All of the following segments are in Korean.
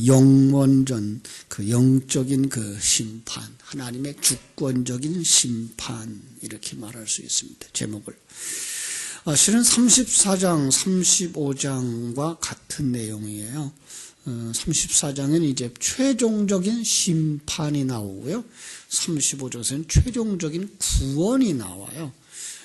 영원전, 그 영적인 그 심판, 하나님의 주권적인 심판, 이렇게 말할 수 있습니다. 제목을. 실은 34장, 35장과 같은 내용이에요. 34장은 이제 최종적인 심판이 나오고요. 35장에서는 최종적인 구원이 나와요.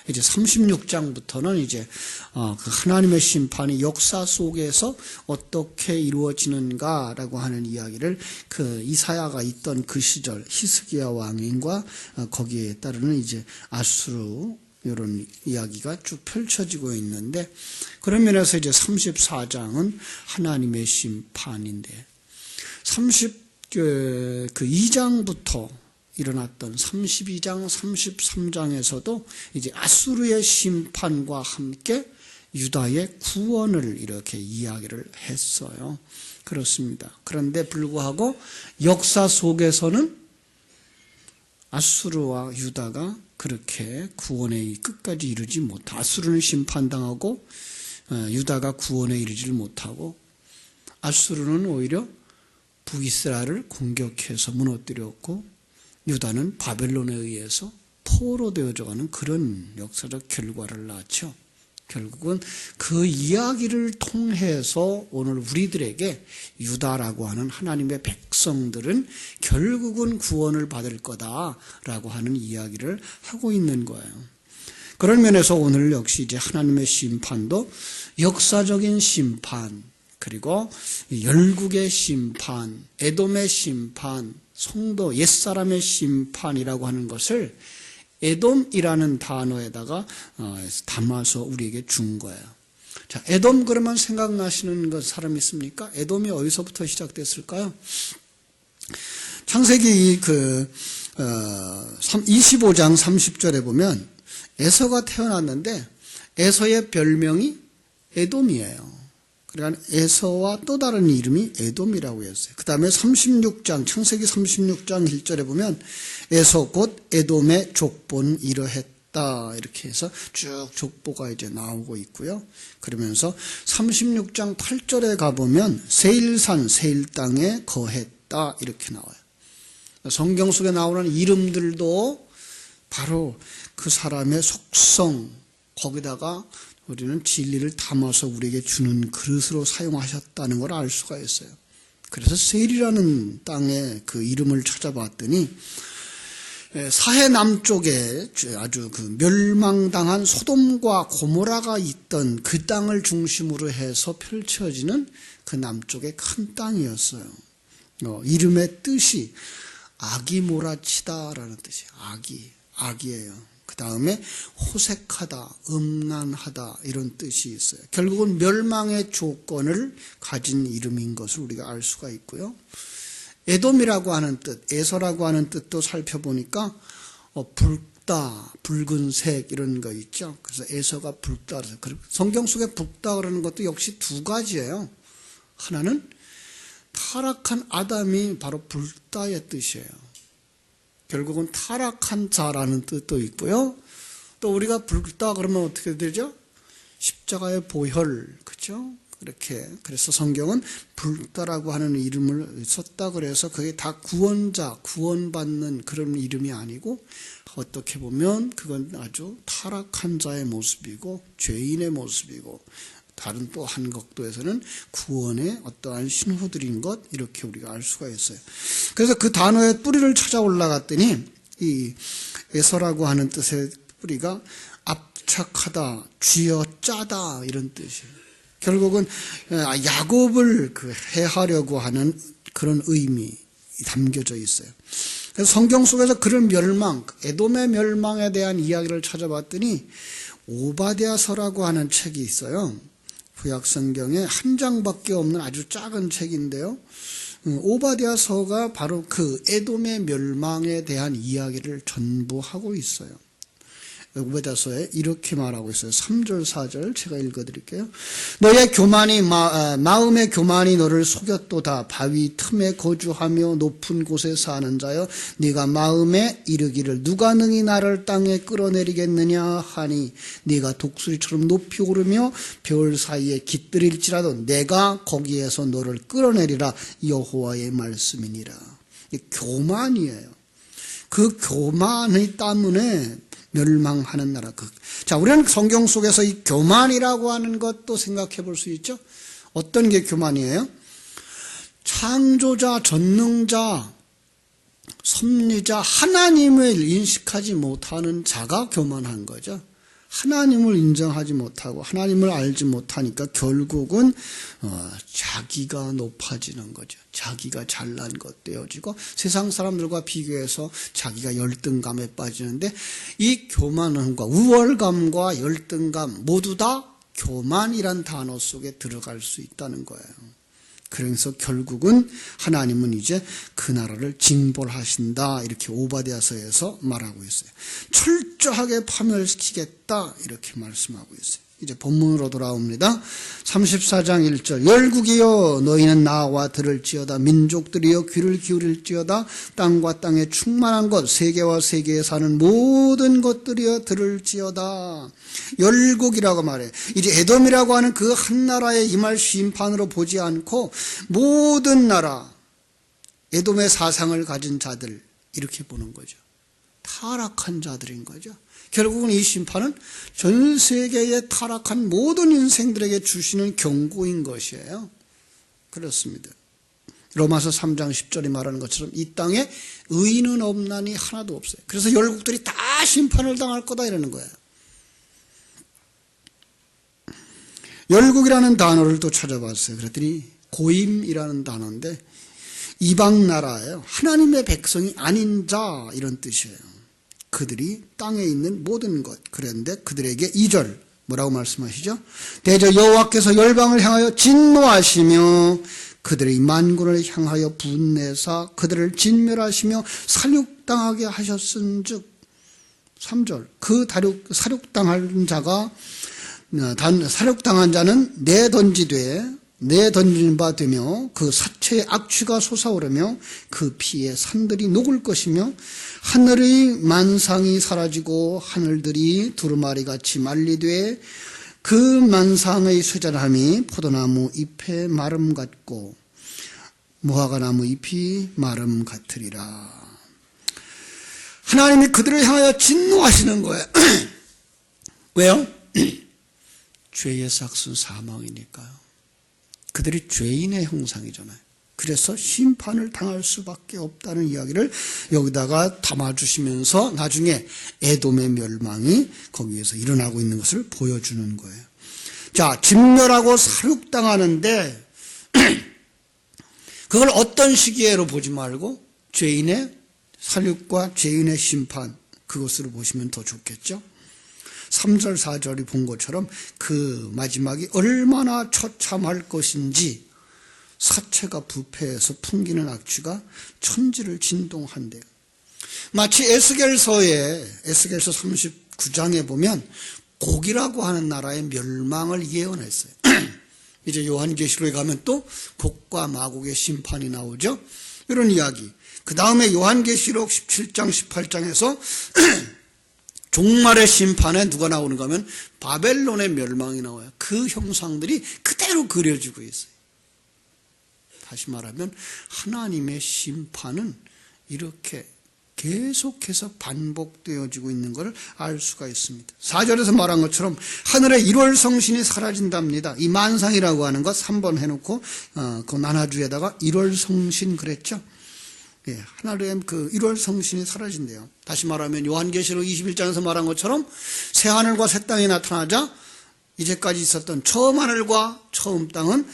이제 36장부터는 이제 그 하나님의 심판이 역사 속에서 어떻게 이루어지는가라고 하는 이야기를 그 이사야가 있던 그 시절 히스기야 왕인과 거기에 따르는 이제 아수르 이런 이야기가 쭉 펼쳐지고 있는데, 그런 면에서 이제 34장은 하나님의 심판인데, 2장부터 일어났던 32장, 33장에서도 이제 아수르의 심판과 함께 유다의 구원을 이렇게 이야기를 했어요. 그렇습니다. 그런데 불구하고 역사 속에서는 아수르와 유다가 그렇게 구원에 끝까지 이르지 못하고, 아수르는 심판당하고 유다가 구원에 이르지를 못하고, 아수르는 오히려 북이스라엘을 공격해서 무너뜨렸고, 유다는 바벨론에 의해서 포로되어져가는 그런 역사적 결과를 낳죠. 결국은 그 이야기를 통해서 오늘 우리들에게 유다라고 하는 하나님의 백성들은 결국은 구원을 받을 거다라고 하는 이야기를 하고 있는 거예요. 그런 면에서 오늘 역시 이제 하나님의 심판도 역사적인 심판, 그리고 열국의 심판, 에돔의 심판, 성도 옛사람의 심판이라고 하는 것을 에돔이라는 단어에다가 담아서 우리에게 준 거예요. 자, 에돔 그러면 생각나시는 사람 있습니까? 에돔이 어디서부터 시작됐을까요? 창세기 25장 30절에 보면 에서가 태어났는데 에서의 별명이 에돔이에요. 그러니까 에서와 또 다른 이름이 에돔이라고 했어요. 그 다음에 36장, 창세기 36장 1절에 보면 에서 곧 에돔의 족보는 이러했다, 이렇게 해서 쭉 족보가 이제 나오고 있고요. 그러면서 36장 8절에 가보면 세일산, 세일 땅에 거했다, 이렇게 나와요. 성경 속에 나오는 이름들도 바로 그 사람의 속성, 거기다가 우리는 진리를 담아서 우리에게 주는 그릇으로 사용하셨다는 걸 알 수가 있어요. 그래서 세일이라는 땅의 그 이름을 찾아봤더니 사해 남쪽에 아주 그 멸망당한 소돔과 고모라가 있던 그 땅을 중심으로 해서 펼쳐지는 그 남쪽의 큰 땅이었어요. 이름의 뜻이 악이 몰아치다라는 뜻이에요. 악이에요. 그 다음에 호색하다, 음란하다, 이런 뜻이 있어요. 결국은 멸망의 조건을 가진 이름인 것을 우리가 알 수가 있고요. 에돔이라고 하는 뜻, 에서라고 하는 뜻도 살펴보니까 붉다, 붉은색 이런 거 있죠. 그래서 에서가 붉다. 성경 속에 붉다 그러는 것도 역시 두 가지예요. 하나는 타락한 아담이 바로 붉다의 뜻이에요. 결국은 타락한 자라는 뜻도 있고요. 또 우리가 붉다 그러면 어떻게 되죠? 십자가의 보혈, 그렇죠? 그렇게. 그래서 성경은 붉다라고 하는 이름을 썼다 그래서 그게 다 구원자, 구원받는 그런 이름이 아니고, 어떻게 보면 그건 아주 타락한 자의 모습이고 죄인의 모습이고, 다른 또 한 각도에서는 구원의 어떠한 신호들인 것, 이렇게 우리가 알 수가 있어요. 그래서 그 단어의 뿌리를 찾아 올라갔더니 이 에서라고 하는 뜻의 뿌리가 압착하다, 쥐어짜다, 이런 뜻이에요. 결국은 야곱을 해하려고 하는 그런 의미 담겨져 있어요. 그래서 성경 속에서 그런 멸망, 에돔의 멸망에 대한 이야기를 찾아봤더니 오바댜서라고 하는 책이 있어요. 구약 성경에 한 장밖에 없는 아주 작은 책인데요. 오바댜서가 바로 그 에돔의 멸망에 대한 이야기를 전부 하고 있어요. 오베다서에 이렇게 말하고 있어요. 3절 4절 제가 읽어드릴게요. 너의 교만이 마음의 교만이 너를 속였도다. 바위 틈에 거주하며 높은 곳에 사는 자여 네가 마음에 이르기를 누가 능히 나를 땅에 끌어내리겠느냐 하니 네가 독수리처럼 높이 오르며 별 사이에 깃들일지라도 내가 거기에서 너를 끌어내리라. 여호와의 말씀이니라. 교만이에요. 그 교만의 때문에 멸망하는 나라. 자, 우리는 성경 속에서 이 교만이라고 하는 것도 생각해 볼 수 있죠. 어떤 게 교만이에요? 창조자, 전능자, 섭리자, 하나님을 인식하지 못하는 자가 교만한 거죠. 하나님을 인정하지 못하고 하나님을 알지 못하니까 결국은 자기가 높아지는 거죠. 자기가 잘난 것 되어지고 세상 사람들과 비교해서 자기가 열등감에 빠지는데 이 교만함과 우월감과 열등감 모두 다 교만이란 단어 속에 들어갈 수 있다는 거예요. 그래서 결국은 하나님은 이제 그 나라를 징벌하신다 이렇게 오바댜서에서 말하고 있어요. 철저하게 파멸시키겠다 이렇게 말씀하고 있어요. 이제 본문으로 돌아옵니다. 34장 1절 열국이여 너희는 나와 들을지어다. 민족들이여 귀를 기울일지어다. 땅과 땅에 충만한 것 세계와 세계에 사는 모든 것들이여 들을지어다. 열국이라고 말해. 이제 에돔이라고 하는 그 한 나라의 임할 심판으로 보지 않고 모든 나라 에돔의 사상을 가진 자들 이렇게 보는 거죠. 타락한 자들인 거죠. 결국은 이 심판은 전 세계에 타락한 모든 인생들에게 주시는 경고인 것이에요. 그렇습니다. 로마서 3장 10절이 말하는 것처럼 이 땅에 의인은 없나니 하나도 없어요. 그래서 열국들이 다 심판을 당할 거다 이러는 거예요. 열국이라는 단어를 또 찾아봤어요. 그랬더니 고임이라는 단어인데 이방 나라예요. 하나님의 백성이 아닌 자 이런 뜻이에요. 그들이 땅에 있는 모든 것. 그런데 그들에게 2절 뭐라고 말씀하시죠? 대저 여호와께서 열방을 향하여 진노하시며 그들의 만군을 향하여 분내사 그들을 진멸하시며 살육당하게 하셨은즉 3절 그 살육당한 자가 살육당한 자는 내던진 바 되며 그 사체의 악취가 솟아오르며 그 피에 산들이 녹을 것이며 하늘의 만상이 사라지고 하늘들이 두루마리같이 말리되 그 만상의 쇠잔함이 포도나무 잎의 마름 같고 무화과나무 잎이 마름 같으리라. 하나님이 그들을 향하여 진노하시는 거예요. 왜요? 죄의 삭은 사망이니까요. 그들이 죄인의 형상이잖아요. 그래서 심판을 당할 수밖에 없다는 이야기를 여기다가 담아주시면서 나중에 에돔의 멸망이 거기에서 일어나고 있는 것을 보여주는 거예요. 자, 진멸하고 살육당하는데 그걸 어떤 시기에로 보지 말고 죄인의 살육과 죄인의 심판 그것으로 보시면 더 좋겠죠. 3절 4절이 본 것처럼 그 마지막이 얼마나 처참할 것인지 사체가 부패해서 풍기는 악취가 천지를 진동한대요. 마치 에스겔서 39장에 보면 곡이라고 하는 나라의 멸망을 예언했어요. 이제 요한계시록에 가면 또 곡과 마곡의 심판이 나오죠. 이런 이야기. 그 다음에 요한계시록 17장 18장에서 종말의 심판에 누가 나오는가 하면 바벨론의 멸망이 나와요. 그 형상들이 그대로 그려지고 있어요. 다시 말하면 하나님의 심판은 이렇게 계속해서 반복되어지고 있는 것을 알 수가 있습니다. 4절에서 말한 것처럼 하늘의 1월 성신이 사라진답니다. 이 만상이라고 하는 것 3번 해놓고 그 나나주에다가 1월 성신 그랬죠. 예, 하늘의 그 1월 성신이 사라진대요. 다시 말하면 요한계시록 21장에서 말한 것처럼 새 하늘과 새 땅이 나타나자 이제까지 있었던 처음 하늘과 처음 땅은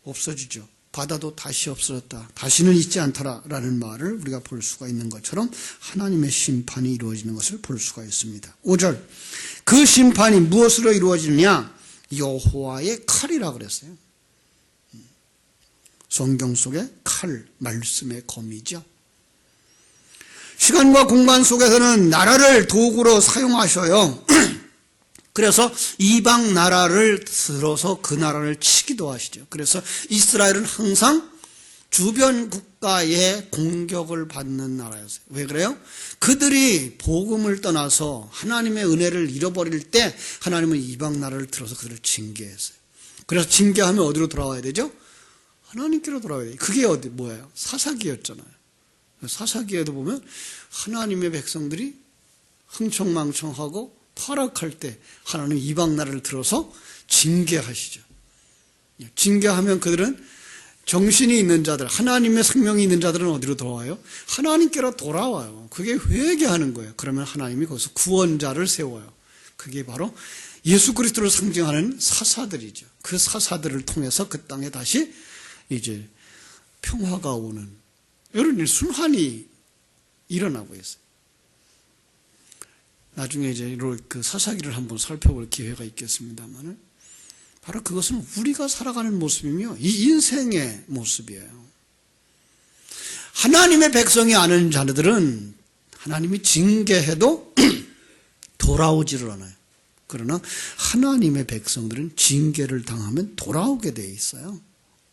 없어지죠. 바다도 다시 없어졌다. 다시는 있지 않더라라는 말을 우리가 볼 수가 있는 것처럼 하나님의 심판이 이루어지는 것을 볼 수가 있습니다. 5절 그 심판이 무엇으로 이루어지느냐? 여호와의 칼이라 그랬어요. 성경 속에 칼, 말씀의 검이죠. 시간과 공간 속에서는 나라를 도구로 사용하셔요. 그래서 이방 나라를 들어서 그 나라를 치기도 하시죠. 그래서 이스라엘은 항상 주변 국가의 공격을 받는 나라였어요. 왜 그래요? 그들이 복음을 떠나서 하나님의 은혜를 잃어버릴 때 하나님은 이방 나라를 들어서 그들을 징계했어요. 그래서 징계하면 어디로 돌아와야 되죠? 하나님께로 돌아와야 돼요. 그게 뭐예요? 사사기였잖아요. 사사기에도 보면 하나님의 백성들이 흥청망청하고 타락할 때 하나님 이방 나라를 들어서 징계하시죠. 징계하면 그들은 정신이 있는 자들, 하나님의 생명이 있는 자들은 어디로 돌아와요? 하나님께로 돌아와요. 그게 회개하는 거예요. 그러면 하나님이 거기서 구원자를 세워요. 그게 바로 예수 그리스도를 상징하는 사사들이죠. 그 사사들을 통해서 그 땅에 다시 이제 평화가 오는 이런 순환이 일어나고 있어요. 나중에 이제 그 사사기를 한번 살펴볼 기회가 있겠습니다만, 바로 그것은 우리가 살아가는 모습이며 이 인생의 모습이에요. 하나님의 백성이 아는 자들은 하나님이 징계해도 돌아오지를 않아요. 그러나 하나님의 백성들은 징계를 당하면 돌아오게 돼 있어요.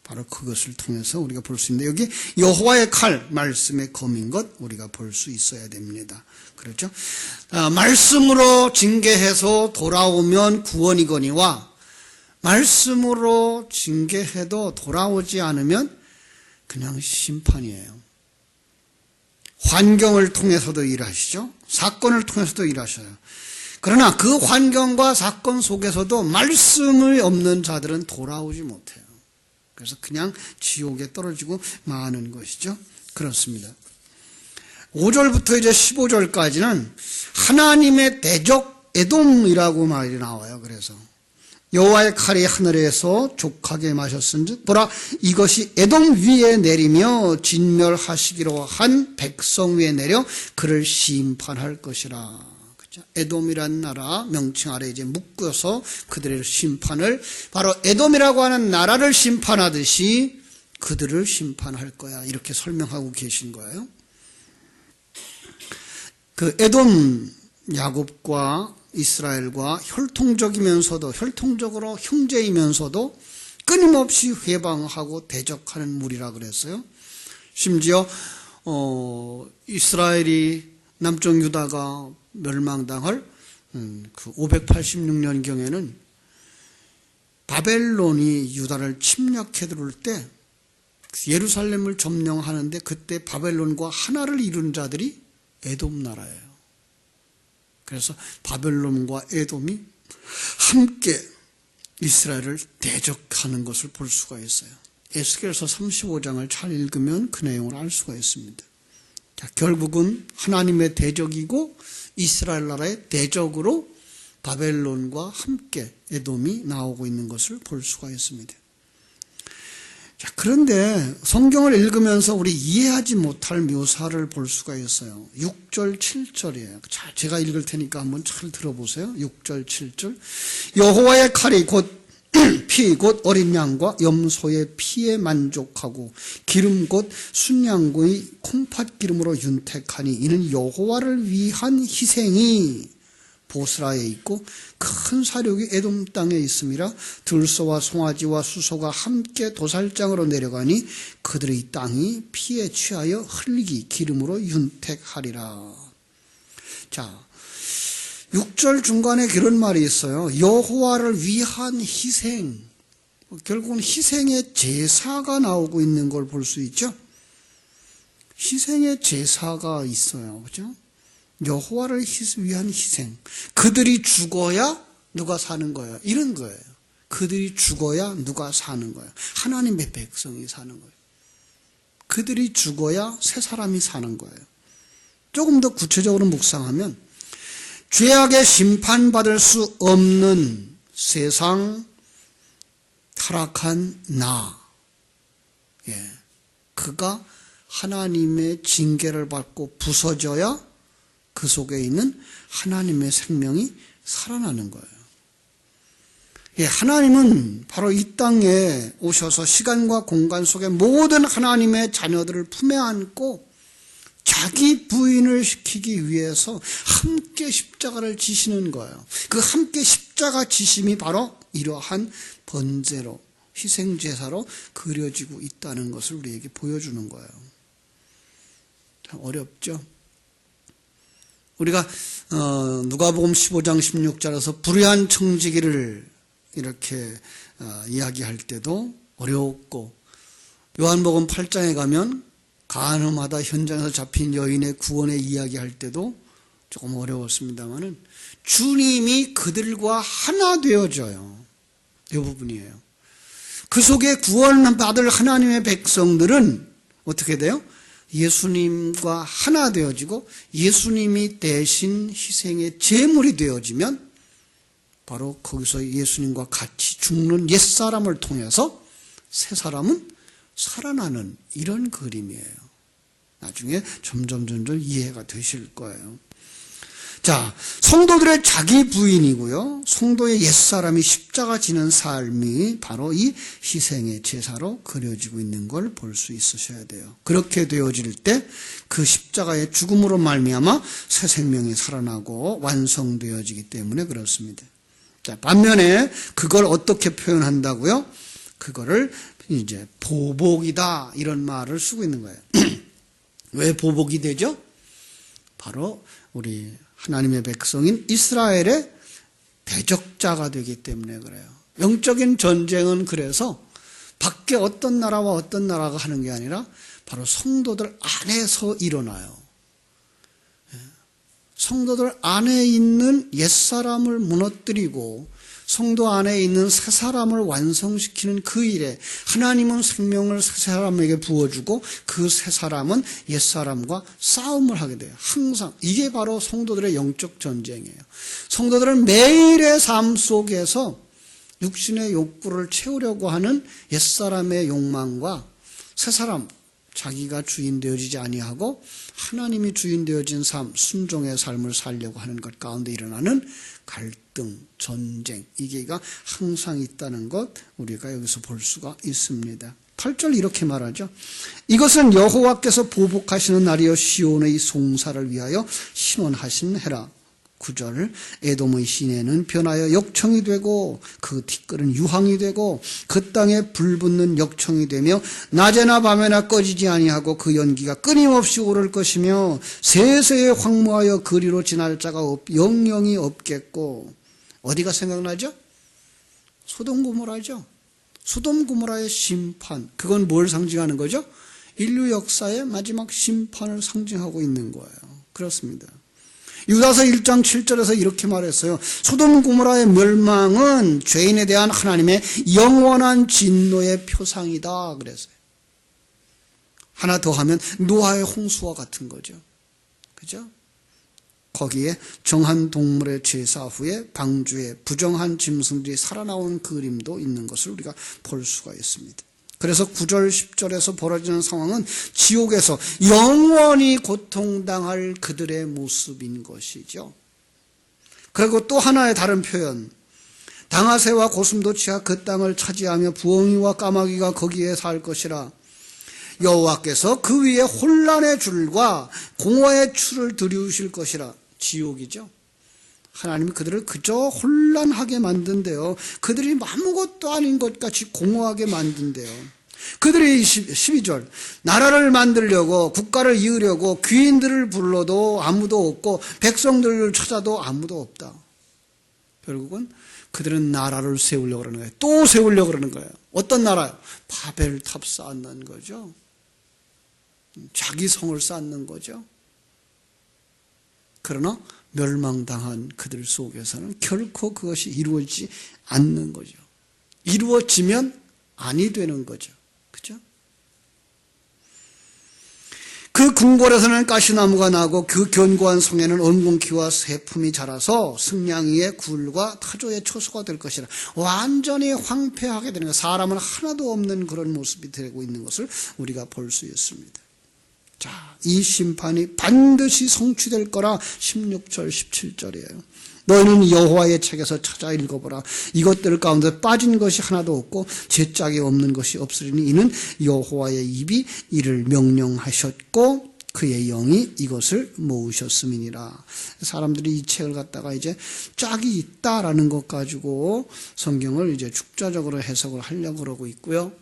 바로 그것을 통해서 우리가 볼 수 있는데, 여기 여호와의 칼, 말씀의 검인 것 우리가 볼 수 있어야 됩니다. 그렇죠? 말씀으로 징계해서 돌아오면 구원이거니와 말씀으로 징계해도 돌아오지 않으면 그냥 심판이에요. 환경을 통해서도 일하시죠. 사건을 통해서도 일하셔요. 그러나 그 환경과 사건 속에서도 말씀이 없는 자들은 돌아오지 못해요. 그래서 그냥 지옥에 떨어지고 마는 것이죠. 그렇습니다. 5절부터 이제 15절까지는 하나님의 대적 에돔이라고 말이 나와요. 그래서 여호와의 칼이 하늘에서 족하게 마셨은즉 보라 이것이 에돔 위에 내리며 진멸하시기로 한 백성 위에 내려 그를 심판할 것이라. 에돔이라는 나라 명칭 아래 이제 묶어서 그들의 심판을, 바로 에돔이라고 하는 나라를 심판하듯이 그들을 심판할 거야, 이렇게 설명하고 계신 거예요. 그 에돔, 야곱과 이스라엘과 혈통적으로 형제이면서도 끊임없이 회방하고 대적하는 무리라 그랬어요. 심지어 이스라엘이 남쪽 유다가 멸망당할 그 586년경에는 바벨론이 유다를 침략해 들어올 때 예루살렘을 점령하는데, 그때 바벨론과 하나를 이룬 자들이 에돔 나라예요. 그래서 바벨론과 에돔이 함께 이스라엘을 대적하는 것을 볼 수가 있어요. 에스겔서 35장을 잘 읽으면 그 내용을 알 수가 있습니다. 자, 결국은 하나님의 대적이고 이스라엘 나라의 대적으로 바벨론과 함께 에돔이 나오고 있는 것을 볼 수가 있습니다. 자, 그런데 성경을 읽으면서 우리 이해하지 못할 묘사를 볼 수가 있어요. 6절, 7절이에요. 자, 제가 읽을 테니까 한번 잘 들어보세요. 6절, 7절. 여호와의 칼이 곧 피, 곧 어린 양과 염소의 피에 만족하고 기름 곧 순양의 콩팥 기름으로 윤택하니 이는 여호와를 위한 희생이 보스라에 있고 큰 사륙이 에돔 땅에 있음이라. 들소와 송아지와 수소가 함께 도살장으로 내려가니 그들의 땅이 피에 취하여 흘리기 기름으로 윤택하리라. 자, 6절 중간에 그런 말이 있어요. 여호와를 위한 희생. 결국은 희생의 제사가 나오고 있는 걸 볼 수 있죠. 희생의 제사가 있어요. 그렇죠? 여호와를 위한 희생. 그들이 죽어야 누가 사는 거예요. 이런 거예요. 그들이 죽어야 누가 사는 거예요. 하나님의 백성이 사는 거예요. 그들이 죽어야 새 사람이 사는 거예요. 조금 더 구체적으로 묵상하면 죄악에 심판받을 수 없는 세상 타락한 나, 그가 하나님의 징계를 받고 부서져야 그 속에 있는 하나님의 생명이 살아나는 거예요. 하나님은 바로 이 땅에 오셔서 시간과 공간 속에 모든 하나님의 자녀들을 품에 안고 자기 부인을 시키기 위해서 함께 십자가를 지시는 거예요. 그 함께 십자가 지심이 바로 이러한 번제로, 희생제사로 그려지고 있다는 것을 우리에게 보여주는 거예요. 참 어렵죠? 우리가 누가복음 15장 16절에서 불의한 청지기를 이렇게 이야기할 때도 어려웠고, 요한복음 8장에 가면 간음하다 현장에서 잡힌 여인의 구원의 이야기할 때도 조금 어려웠습니다만은 주님이 그들과 하나 되어져요. 이 부분이에요. 그 속에 구원받을 하나님의 백성들은 어떻게 돼요? 예수님과 하나 되어지고 예수님이 대신 희생의 제물이 되어지면 바로 거기서 예수님과 같이 죽는 옛사람을 통해서 새사람은 살아나는 이런 그림이에요. 나중에 점점 이해가 되실 거예요. 자, 성도들의 자기 부인이고요, 성도의 옛사람이 십자가 지는 삶이 바로 이 희생의 제사로 그려지고 있는 걸 볼 수 있으셔야 돼요. 그렇게 되어질 때 그 십자가의 죽음으로 말미암아 새 생명이 살아나고 완성되어지기 때문에 그렇습니다. 자, 반면에 그걸 어떻게 표현한다고요? 그거를 이제 보복이다, 이런 말을 쓰고 있는 거예요. 왜 보복이 되죠? 바로 우리 하나님의 백성인 이스라엘의 대적자가 되기 때문에 그래요. 영적인 전쟁은 그래서 밖에 어떤 나라와 어떤 나라가 하는 게 아니라 바로 성도들 안에서 일어나요. 성도들 안에 있는 옛사람을 무너뜨리고 성도 안에 있는 새 사람을 완성시키는 그 일에 하나님은 생명을 새 사람에게 부어주고 그 새 사람은 옛 사람과 싸움을 하게 돼요. 항상 이게 바로 성도들의 영적 전쟁이에요. 성도들은 매일의 삶 속에서 육신의 욕구를 채우려고 하는 옛 사람의 욕망과 새 사람, 자기가 주인 되어지지 아니하고 하나님이 주인 되어진 삶, 순종의 삶을 살려고 하는 것 가운데 일어나는 갈등, 전쟁, 이게가 항상 있다는 것 우리가 여기서 볼 수가 있습니다. 8절 이렇게 말하죠. 이것은 여호와께서 보복하시는 날이요 시온의 송사를 위하여 신원하신 해라. 9절 에돔의 시내는 변하여 역청이 되고 그 티끌은 유황이 되고 그 땅에 불붙는 역청이 되며 낮에나 밤에나 꺼지지 아니하고 그 연기가 끊임없이 오를 것이며 세세에 황무하여 그리로 지날 자가 영영이 없겠고. 어디가 생각나죠? 소돔 고모라죠. 소돔 고모라의 심판, 그건 뭘 상징하는 거죠? 인류 역사의 마지막 심판을 상징하고 있는 거예요. 그렇습니다. 유다서 1장 7절에서 이렇게 말했어요. 소돔 고모라의 멸망은 죄인에 대한 하나님의 영원한 진노의 표상이다 그랬어요. 하나 더 하면 노아의 홍수와 같은 거죠. 그죠? 거기에 정한 동물의 제사 후에 방주에 부정한 짐승들이 살아나온 그림도 있는 것을 우리가 볼 수가 있습니다. 그래서 9절 10절에서 벌어지는 상황은 지옥에서 영원히 고통당할 그들의 모습인 것이죠. 그리고 또 하나의 다른 표현, 당아새와 고슴도치가 그 땅을 차지하며 부엉이와 까마귀가 거기에 살 것이라. 여호와께서 그 위에 혼란의 줄과 공허의 추를 들이우실 것이라. 지옥이죠. 하나님이 그들을 그저 혼란하게 만든대요. 그들이 아무것도 아닌 것 같이 공허하게 만든대요. 그들이 12절 나라를 만들려고 국가를 이으려고 귀인들을 불러도 아무도 없고 백성들을 찾아도 아무도 없다. 결국은 그들은 나라를 세우려고 그러는 거예요. 또 세우려고 그러는 거예요. 어떤 나라요? 바벨탑 쌓는 거죠. 자기 성을 쌓는 거죠. 그러나 멸망당한 그들 속에서는 결코 그것이 이루어지지 않는 거죠. 이루어지면 아니 되는 거죠. 그죠? 그 궁궐에서는 가시나무가 나고 그 견고한 성에는 언궁키와 새품이 자라서 승냥이의 굴과 타조의 초소가 될 것이라. 완전히 황폐하게 되는 거예요. 사람은 하나도 없는 그런 모습이 되고 있는 것을 우리가 볼 수 있습니다. 자, 이 심판이 반드시 성취될 거라 16절 17절이에요. 너희는 여호와의 책에서 찾아 읽어보라. 이것들 가운데 빠진 것이 하나도 없고 죄짝이 없는 것이 없으리니 이는 여호와의 입이 이를 명령하셨고 그의 영이 이것을 모으셨음이니라. 사람들이 이 책을 갖다가 이제 짝이 있다라는 것 가지고 성경을 이제 축자적으로 해석을 하려고 그러고 있고요.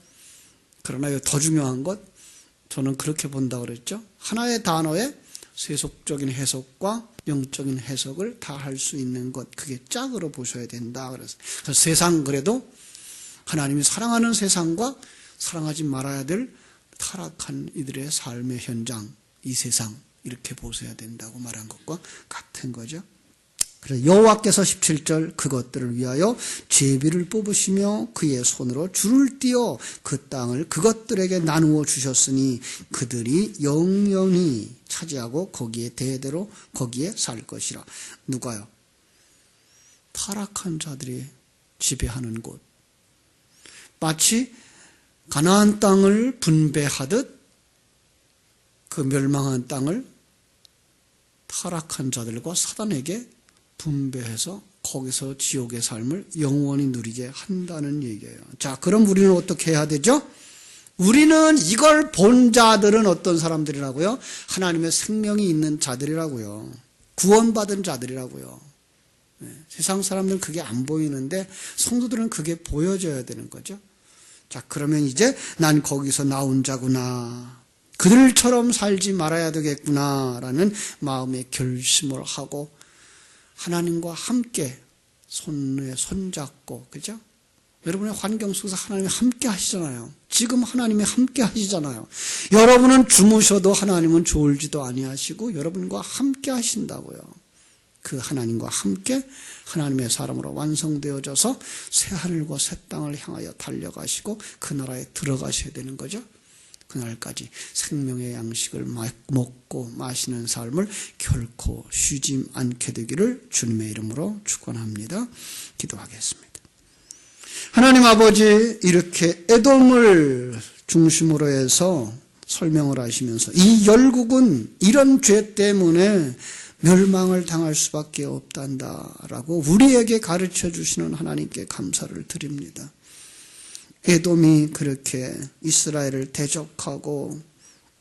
그러나 더 중요한 것, 저는 그렇게 본다고 그랬죠. 하나의 단어에 세속적인 해석과 영적인 해석을 다 할 수 있는 것, 그게 짝으로 보셔야 된다. 그래서 세상, 그래도 하나님이 사랑하는 세상과 사랑하지 말아야 될 타락한 이들의 삶의 현장, 이 세상, 이렇게 보셔야 된다고 말한 것과 같은 거죠. 그래서 여호와께서 17절 그것들을 위하여 제비를 뽑으시며 그의 손으로 줄을 띄어 그 땅을 그것들에게 나누어 주셨으니 그들이 영영히 차지하고 거기에 대대로 거기에 살 것이라. 누가요? 타락한 자들이 지배하는 곳. 마치 가나안 땅을 분배하듯 그 멸망한 땅을 타락한 자들과 사단에게 분배해서 거기서 지옥의 삶을 영원히 누리게 한다는 얘기예요. 자, 그럼 우리는 어떻게 해야 되죠? 우리는 이걸 본 자들은 어떤 사람들이라고요? 하나님의 생명이 있는 자들이라고요. 구원받은 자들이라고요. 세상 사람들은 그게 안 보이는데 성도들은 그게 보여져야 되는 거죠. 자, 그러면 이제 난 거기서 나온 자구나. 그들처럼 살지 말아야 되겠구나라는 마음의 결심을 하고 하나님과 함께 손에 손잡고, 그죠? 여러분의 환경 속에서 하나님이 함께 하시잖아요. 지금 하나님이 함께 하시잖아요. 여러분은 주무셔도 하나님은 졸지도 아니하시고 여러분과 함께 하신다고요. 그 하나님과 함께 하나님의 사람으로 완성되어져서 새 하늘과 새 땅을 향하여 달려가시고 그 나라에 들어가셔야 되는 거죠. 그날까지 생명의 양식을 먹고 마시는 삶을 결코 쉬지 않게 되기를 주님의 이름으로 축원합니다. 기도하겠습니다. 하나님 아버지, 이렇게 에돔을 중심으로 해서 설명을 하시면서 이 열국은 이런 죄 때문에 멸망을 당할 수밖에 없단다라고 우리에게 가르쳐 주시는 하나님께 감사를 드립니다. 에돔이 그렇게 이스라엘을 대적하고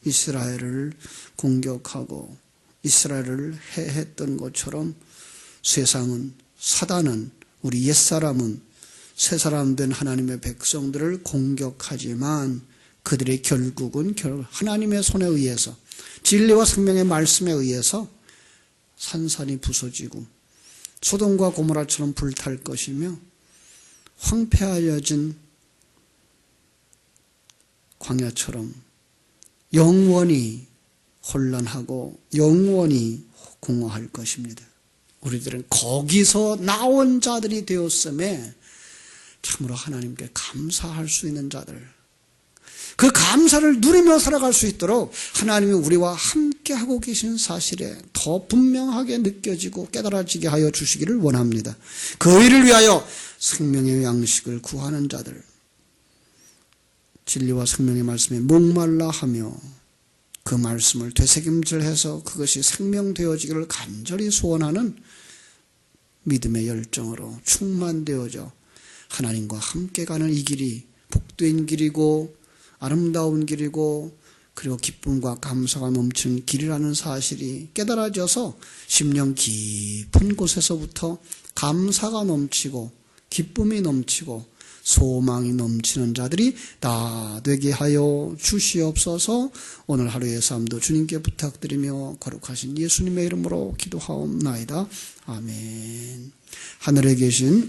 이스라엘을 공격하고 이스라엘을 해했던 것처럼 세상은, 사단은, 우리 옛사람은 새 사람 된 하나님의 백성들을 공격하지만 그들의 결국은 하나님의 손에 의해서, 진리와 생명의 말씀에 의해서 산산이 부서지고 소돔과 고모라처럼 불탈 것이며 황폐하여진 광야처럼 영원히 혼란하고 영원히 공허할 것입니다. 우리들은 거기서 나온 자들이 되었음에 참으로 하나님께 감사할 수 있는 자들, 그 감사를 누리며 살아갈 수 있도록 하나님이 우리와 함께하고 계신 사실에 더 분명하게 느껴지고 깨달아지게 하여 주시기를 원합니다. 그 일을 위하여 생명의 양식을 구하는 자들, 진리와 생명의 말씀에 목말라 하며 그 말씀을 되새김질해서 그것이 생명되어지기를 간절히 소원하는 믿음의 열정으로 충만되어져 하나님과 함께 가는 이 길이 복된 길이고 아름다운 길이고 그리고 기쁨과 감사가 넘치는 길이라는 사실이 깨달아져서 심령 깊은 곳에서부터 감사가 넘치고 기쁨이 넘치고 소망이 넘치는 자들이 다 되게 하여 주시옵소서. 오늘 하루의 삶도 주님께 부탁드리며 거룩하신 예수님의 이름으로 기도하옵나이다. 아멘. 하늘에 계신